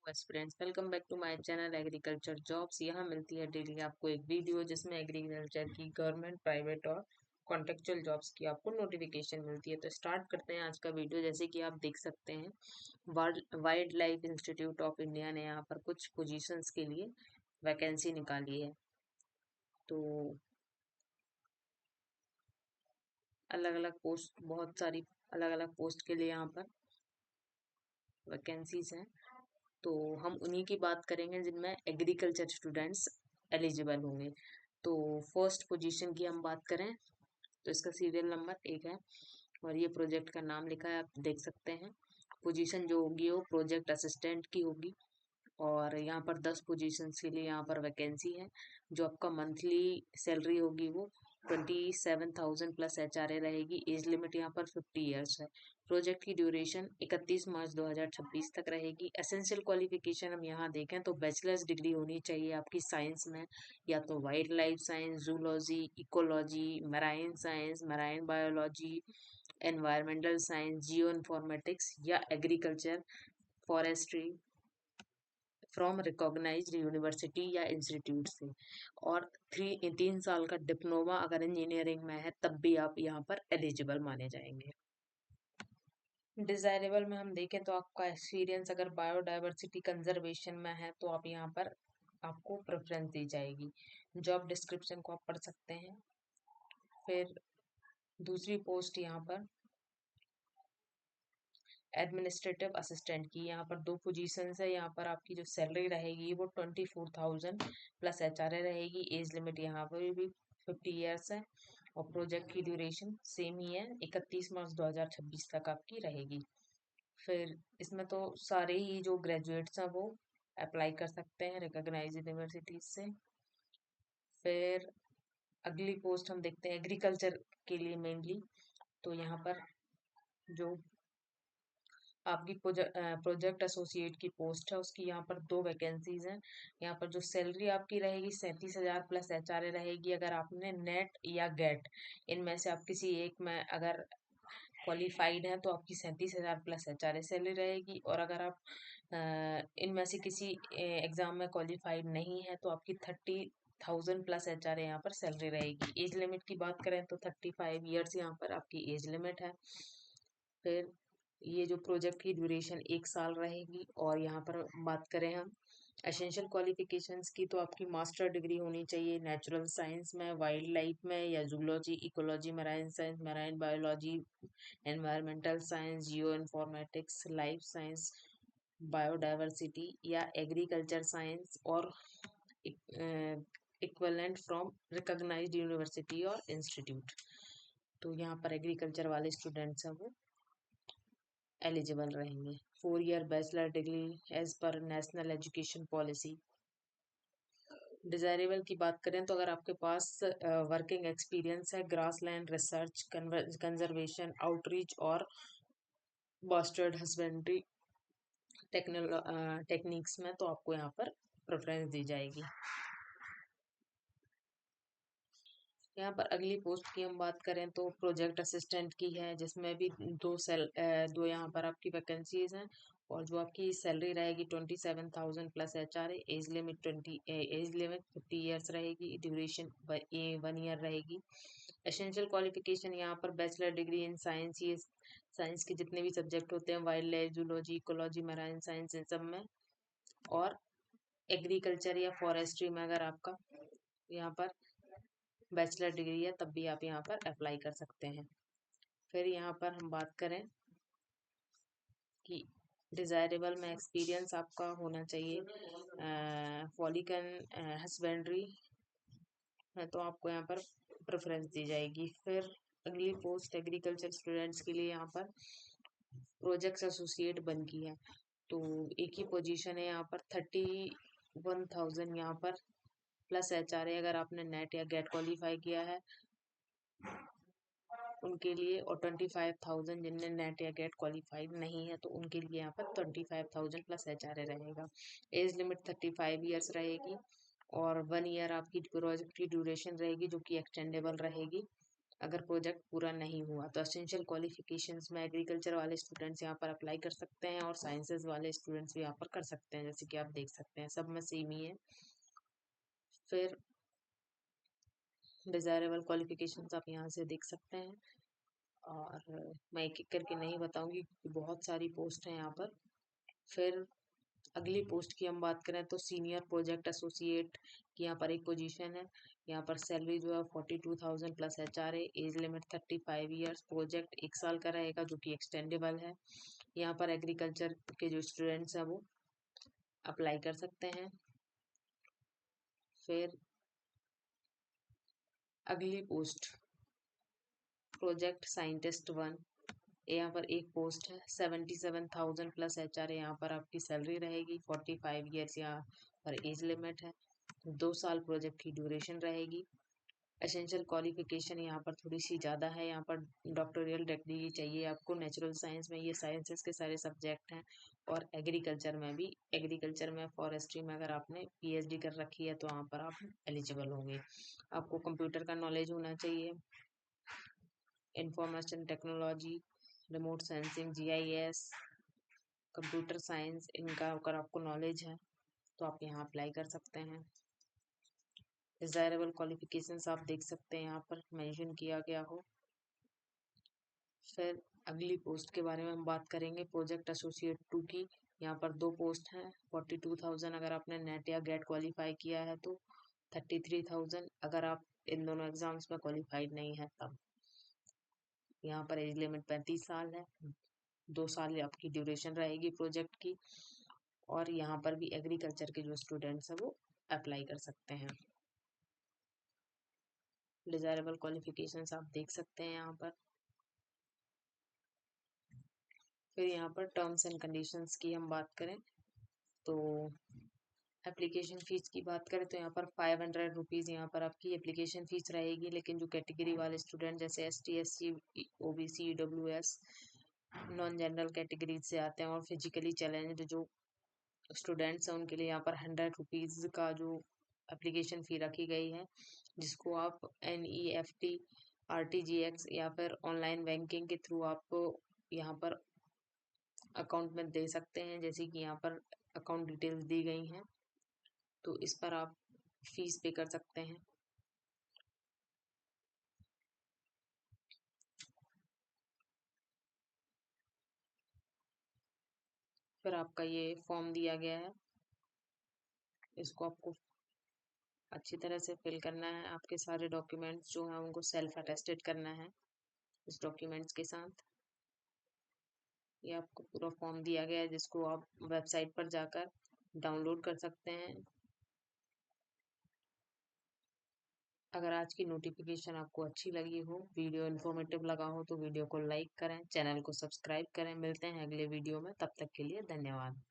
Aspirants, welcome back to my channel agriculture jobs. यहाँ मिलती है डेली आपको एक वीडियो जिसमें एग्रीकल्चर की गवर्नमेंट, प्राइवेट और कॉन्ट्रेक्चुअल जॉब्स की आपको नोटिफिकेशन मिलती है। तो स्टार्ट करते हैं आज का वीडियो। जैसे कि आप देख सकते हैं, wild life institute of India ने यहाँ पर कुछ पोजीशंस के लिए वैकेंसी निकाली है। तो अलग अलग पोस्ट, बहुत सारी अलग अलग पोस्ट के लिए यहाँ पर वैकेंसीज हैं। तो हम उन्हीं की बात करेंगे जिनमें एग्रीकल्चर स्टूडेंट्स एलिजिबल होंगे। तो फर्स्ट पोजीशन की हम बात करें तो इसका सीरियल नंबर 1 है और ये प्रोजेक्ट का नाम लिखा है, आप देख सकते हैं। पोजीशन जो होगी वो प्रोजेक्ट असिस्टेंट की होगी और यहाँ पर 10 पोजीशंस के लिए यहाँ पर वैकेंसी है। जो आपका मंथली सैलरी होगी वो 27,000 प्लस HRA रहेगी। एज लिमिट यहाँ पर 50 ईयर्स है। प्रोजेक्ट की ड्यूरेशन 31 मार्च 2026 तक रहेगी। एसेंशियल क्वालिफिकेशन हम यहाँ देखें तो बैचलर्स डिग्री होनी चाहिए आपकी साइंस में, या तो wild life science, zoology, ecology, marine science, marine biology, environmental science, geo informatics या agriculture, forestry from recognized university या इंस्टीट्यूट से, और 3 साल का डिप्लोमा अगर इंजीनियरिंग में है तब भी आप यहाँ पर एलिजिबल माने जाएंगे। डिजायरेबल में हम देखें तो आपका एक्सपीरियंस अगर बायोडायवर्सिटी कंजर्वेशन में है तो आप यहाँ पर आपको प्रेफरेंस दी जाएगी। जॉब डिस्क्रिप्शन को आप पढ़ सकते हैं। फिर दूसरी पोस्ट यहाँ पर एडमिनिस्ट्रेटिव असिस्टेंट की, यहाँ पर 2 पोजीशंस है। यहाँ पर आपकी जो सैलरी रहेगी वो 24,000 प्लस HRA रहेगी। एज लिमिट यहाँ पर भी 50 ईयर्स है और प्रोजेक्ट की ड्यूरेशन सेम ही है, 31 मार्च 2026 तक आपकी रहेगी। फिर इसमें तो सारे ही जो ग्रेजुएट्स हैं वो अप्लाई कर सकते हैं रिकॉग्नाइज यूनिवर्सिटीज से। फिर अगली पोस्ट हम देखते हैं एग्रीकल्चर के लिए मेनली। तो यहाँ पर जो आपकी प्रोजेक्ट एसोसिएट की पोस्ट है उसकी यहाँ पर 2 वैकेंसीज हैं। यहाँ पर जो सैलरी आपकी रहेगी 37,000 प्लस HRA रहेगी। अगर आपने नेट या गेट इनमें से आप किसी एक में अगर क्वालिफाइड हैं तो आपकी 37,000 प्लस HRA सैलरी रहेगी, और अगर आप इनमें से किसी एग्जाम में क्वालिफाइड नहीं है तो आपकी 30,000 प्लस HRA यहाँ पर सैलरी रहेगी। एज लिमिट की बात करें तो 35 ईयर्स यहाँ पर आपकी एज लिमिट है। फिर ये जो प्रोजेक्ट की ड्यूरेशन 1 साल रहेगी। और यहाँ पर बात करें हम एसेंशियल क्वालिफिकेशंस की तो आपकी मास्टर डिग्री होनी चाहिए नेचुरल साइंस में, वाइल्ड लाइफ में या zoology, ecology, marine science, marine biology, environmental science, geo informatics, life science, biodiversity या एग्रीकल्चर साइंस और इक्विवेलेंट फ्रॉम रिकॉग्नाइज्ड यूनिवर्सिटी और इंस्टीट्यूट। तो यहाँ पर एग्रीकल्चर वाले स्टूडेंट्स हैं वो एलिजिबल रहेंगे। 4 year bachelor degree as per national education policy. Desirable की बात करें तो अगर आपके पास वर्किंग एक्सपीरियंस है grassland research, conservation, outreach और बस्टर्ड हस्बेंड्री टेक्निक्स में तो आपको यहाँ पर प्रेफरेंस दी जाएगी। यहाँ पर अगली पोस्ट की हम बात करें तो प्रोजेक्ट असिस्टेंट की है, जिसमें भी 2 यहाँ पर आपकी वैकेंसीज हैं। और जो आपकी सैलरी रहेगी 27,000 plus HRA। Age limit 50 years रहेगी। ड्यूरेशन 1 ईयर रहेगी। एसेंशियल क्वालिफिकेशन यहाँ पर बैचलर डिग्री इन साइंस, ये साइंस के जितने भी सब्जेक्ट होते हैं, wild life, zoology, ecology, marine science, इन सब में। और एग्रीकल्चर या फॉरेस्ट्री में अगर आपका यहाँ पर बैचलर डिग्री है तब भी आप यहाँ पर अप्लाई कर सकते हैं। फिर यहाँ पर हम बात करें कि डिजायरेबल में एक्सपीरियंस आपका होना चाहिए फॉलिकन हस्बेंड्री है तो आपको यहाँ पर प्रेफरेंस दी जाएगी। फिर अगली पोस्ट एग्रीकल्चर स्टूडेंट्स के लिए यहाँ पर प्रोजेक्ट एसोसिएट बन की है। तो एक ही पोजीशन है यहाँ पर 31,000 यहाँ पर प्लस HRA अगर आपने नेट या गेट क्वालिफाई किया है उनके लिए, और 25,000 जिनने नेट या गेट क्वालिफाइड नहीं है तो उनके लिए यहाँ पर 25,000 प्लस HRA रहेगा। एज लिमिट 35 ईयर्स रहेगी और 1 ईयर आपकी प्रोजेक्ट की ड्यूरेशन रहेगी जो कि एक्सटेंडेबल रहेगी। अगर प्रोजेक्ट पूरा नहीं हुआ तो एसेंशियल क्वालिफिकेशंस में एग्रीकल्चर वाले स्टूडेंट्स यहाँ पर अप्लाई कर सकते हैं और साइंसेज वाले स्टूडेंट्स भी यहाँ पर कर सकते हैं, जैसे कि आप देख सकते हैं सब में सेम ही है। फिर डिजायरेबल क्वालिफिकेशंस आप यहाँ से देख सकते हैं, और मैं एक एक करके नहीं बताऊंगी क्योंकि बहुत सारी पोस्ट हैं यहाँ पर। फिर अगली पोस्ट की हम बात करें तो सीनियर प्रोजेक्ट एसोसिएट की यहाँ पर एक पोजीशन है। यहाँ पर सैलरी जो है 42,000 plus HRA, age limit 35 years, project 1 साल का रहेगा जो कि एक्सटेंडेबल है। यहाँ पर एग्रीकल्चर के जो स्टूडेंट्स हैं वो अप्लाई कर सकते हैं। फिर अगली पोस्ट प्रोजेक्ट साइंटिस्ट 1, यहाँ पर एक पोस्ट है। 77,000 प्लस HRA यहाँ पर आपकी सैलरी रहेगी। 45 ईयर्स यहाँ पर एज लिमिट है। 2 साल प्रोजेक्ट की ड्यूरेशन रहेगी। एसेंशियल क्वालिफिकेशन यहाँ पर थोड़ी सी ज़्यादा है, यहाँ पर डॉक्टोरियल डिग्री चाहिए आपको। नेचुरल साइंस में ये साइंसेस के सारे सब्जेक्ट हैं, और एग्रीकल्चर में भी, एग्रीकल्चर में फॉरेस्ट्री में अगर आपने PhD कर रखी है तो वहाँ पर आप एलिजिबल होंगे। आपको कंप्यूटर का नॉलेज होना चाहिए, information technology, remote sensing, GIS, computer science, इनका अगर आपको नॉलेज है तो आप यहाँ अप्लाई कर सकते हैं। डिजायरेबल क्वालिफिकेशंस आप देख सकते हैं यहाँ पर मेंशन किया गया हो। फिर अगली पोस्ट के बारे में हम बात करेंगे प्रोजेक्ट एसोसिएट 2 की। यहाँ पर 2 पोस्ट हैं। 42,000 अगर आपने नेट या गेट क्वालिफाई किया है तो, 33,000 अगर आप इन दोनों एग्जाम्स में क्वालिफाइड नहीं है तब। यहाँ पर एज लिमिट 35 साल है। 2 साल आपकी ड्यूरेशन रहेगी प्रोजेक्ट की, और यहाँ पर भी एग्रीकल्चर के जो स्टूडेंट्स हैं वो अप्लाई कर सकते हैं। डिजायरेबल क्वालिफिकेशंस आप देख सकते हैं यहाँ पर। फिर यहाँ पर टर्म्स एंड कंडीशंस की हम बात करें तो एप्लीकेशन फ़ीस की बात करें तो यहाँ पर 500 रुपीज़ यहाँ पर आपकी एप्लीकेशन फ़ीस रहेगी। लेकिन जो कैटेगरी वाले स्टूडेंट जैसे ST SC OBC EWS non general category से आते हैं और फिजिकली चैलेंज्ड जो स्टूडेंट्स हैं उनके लिए यहाँ पर 100 रुपीज़ का जो एप्लीकेशन फ़ी रखी गई है, जिसको आप NEFT RTGX या फिर ऑनलाइन बैंकिंग के थ्रू आप यहाँ पर अकाउंट में दे सकते हैं। जैसे कि यहाँ पर अकाउंट डिटेल्स दी गई हैं, तो इस पर आप फीस पे कर सकते हैं। फिर आपका ये फॉर्म दिया गया है, इसको आपको अच्छी तरह से फिल करना है। आपके सारे डॉक्यूमेंट्स जो हैं उनको सेल्फ अटेस्टेड करना है इस डॉक्यूमेंट्स के साथ। ये आपको पूरा फॉर्म दिया गया है, जिसको आप वेबसाइट पर जाकर डाउनलोड कर सकते हैं। अगर आज की नोटिफिकेशन आपको अच्छी लगी हो, वीडियो इन्फॉर्मेटिव लगा हो, तो वीडियो को लाइक करें, चैनल को सब्सक्राइब करें। मिलते हैं अगले वीडियो में, तब तक के लिए धन्यवाद।